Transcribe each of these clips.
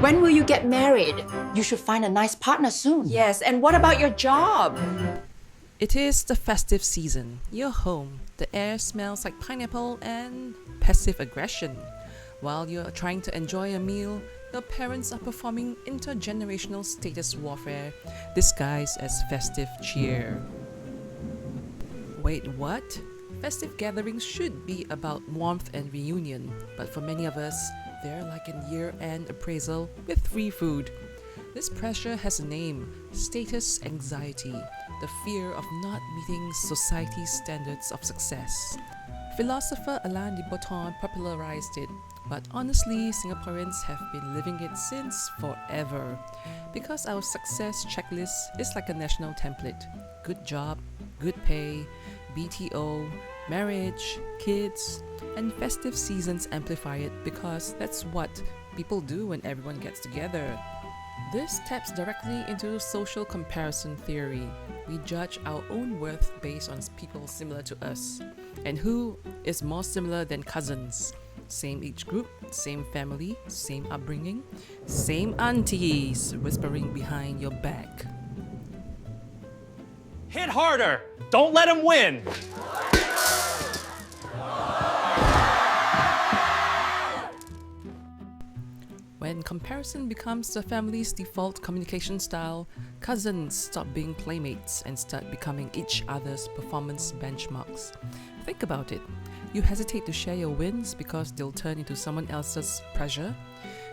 When will you get married? You should find a nice partner soon. Yes, and what about your job? It is the festive season. You're home. The air smells like pineapple and passive aggression. While you're trying to enjoy a meal, your parents are performing intergenerational status warfare disguised as festive cheer. Wait, what? Festive gatherings should be about warmth and reunion, but for many of us, they're like an year-end appraisal with free food. This pressure has a name: status anxiety, the fear of not meeting society's standards of success. Philosopher Alain de Botton popularized it, but honestly, Singaporeans have been living it since forever. Because our success checklist is like a national template: good job, good pay, BTO, marriage, kids, and festive seasons amplify it because that's what people do when everyone gets together. This taps directly into social comparison theory. We judge our own worth based on people similar to us. And who is more similar than cousins? Same age group, same family, same upbringing, same aunties whispering behind your back. Hit harder! Don't let him win! When comparison becomes the family's default communication style, cousins stop being playmates and start becoming each other's performance benchmarks. Think about it. You hesitate to share your wins because they'll turn into someone else's pressure.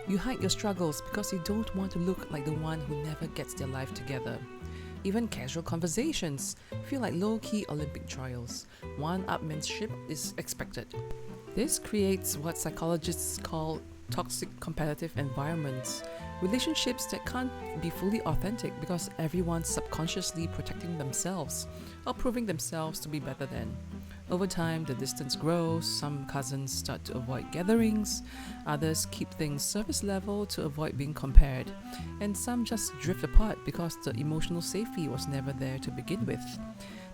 You hide your struggles because you don't want to look like the one who never gets their life together. Even casual conversations feel like low-key Olympic trials. One-upmanship is expected. This creates what psychologists call toxic competitive environments, relationships that can't be fully authentic because everyone's subconsciously protecting themselves or proving themselves to be better than. Over time, the distance grows. Some cousins start to avoid gatherings, others keep things surface level to avoid being compared, and some just drift apart because the emotional safety was never there to begin with.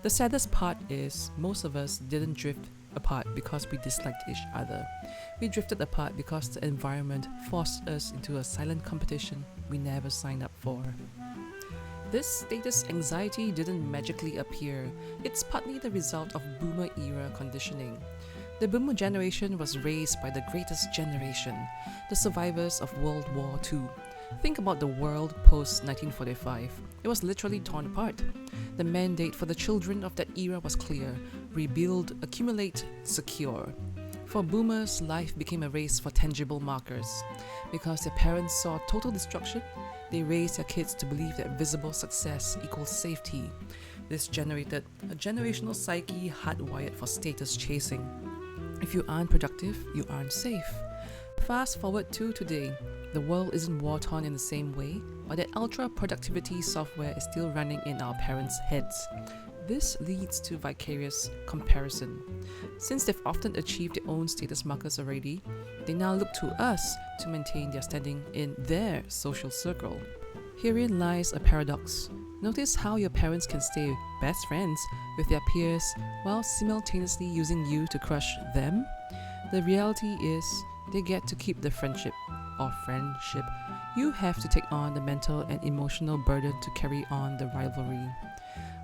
The saddest part is most of us didn't drift apart because we disliked each other. We drifted apart because the environment forced us into a silent competition we never signed up for. This status anxiety didn't magically appear. It's partly the result of boomer-era conditioning. The boomer generation was raised by the greatest generation, the survivors of World War II. Think about the world post-1945. It was literally torn apart. The mandate for the children of that era was clear: rebuild, accumulate, secure. For boomers, life became a race for tangible markers. Because their parents saw total destruction, they raised their kids to believe that visible success equals safety. This generated a generational psyche hardwired for status chasing. If you aren't productive, you aren't safe. Fast forward to today. The world isn't war-torn in the same way, but that ultra-productivity software is still running in our parents' heads. This leads to vicarious comparison. Since they've often achieved their own status markers already, they now look to us to maintain their standing in their social circle. Herein lies a paradox. Notice how your parents can stay best friends with their peers while simultaneously using you to crush them. The reality is, they get to keep the friendship. You have to take on the mental and emotional burden to carry on the rivalry.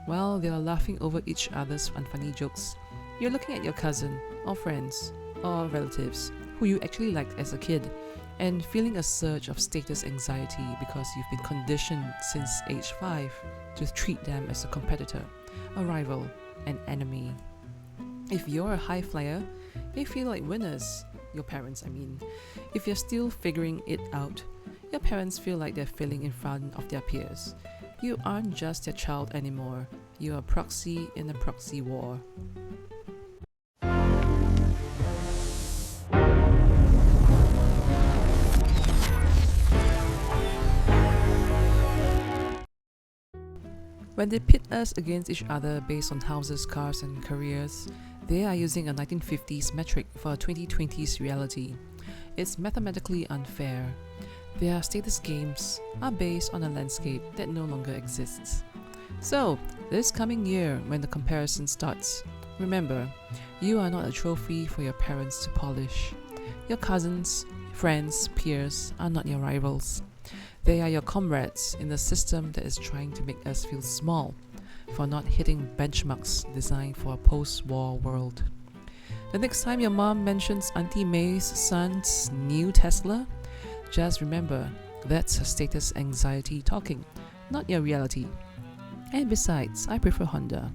While they are laughing over each other's unfunny jokes, you're looking at your cousin, or friends, or relatives who you actually liked as a kid, and feeling a surge of status anxiety because you've been conditioned since age 5 to treat them as a competitor, a rival, an enemy. If you're a high flyer, they feel like winners. Your parents, I mean. If you're still figuring it out, your parents feel like they're failing in front of their peers. You aren't just their child anymore. You're a proxy in a proxy war. When they pit us against each other based on houses, cars, and careers, they are using a 1950s metric for a 2020s reality. It's mathematically unfair. Their status games are based on a landscape that no longer exists. So, this coming year, when the comparison starts, remember, you are not a trophy for your parents to polish. Your cousins, Friends, peers are not your rivals. They are your comrades in the system that is trying to make us feel small for not hitting benchmarks designed for a post-war world. The next time your mom mentions Auntie May's son's new Tesla, just remember that's her status anxiety talking, not your reality. And besides, I prefer Honda.